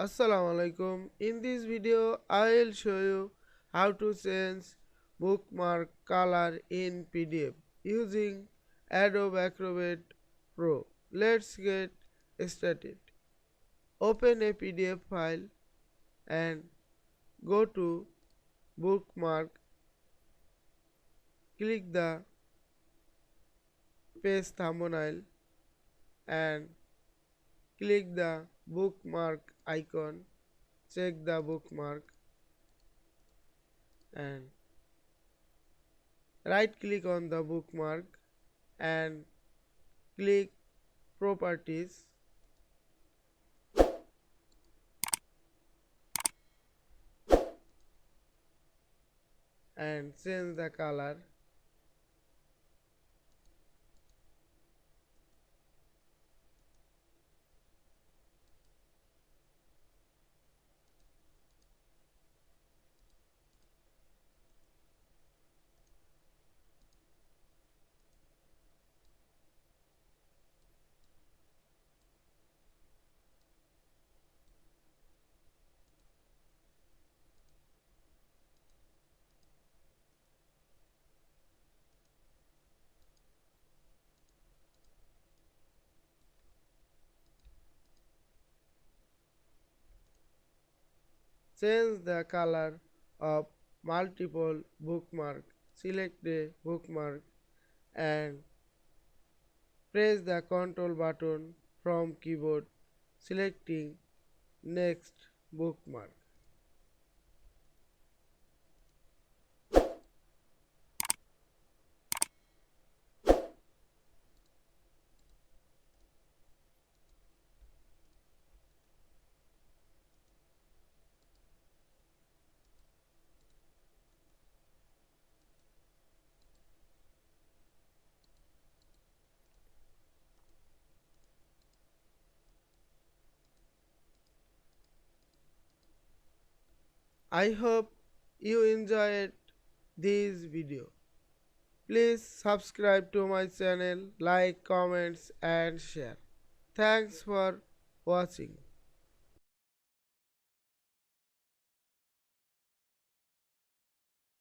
Assalamu alaikum. In this video, I will show you how to change bookmark color in PDF using Adobe Acrobat Pro. Let's get started. Open a PDF file and go to Bookmark. Click the page thumbnail and click the bookmark icon. Check the bookmark and right click on the bookmark and click properties and change the color. Change the color of multiple bookmark. Select a bookmark and press the Ctrl button from keyboard, selecting next bookmark. I hope you enjoyed this video. Please subscribe to my channel, like, comments and share. Thanks for watching.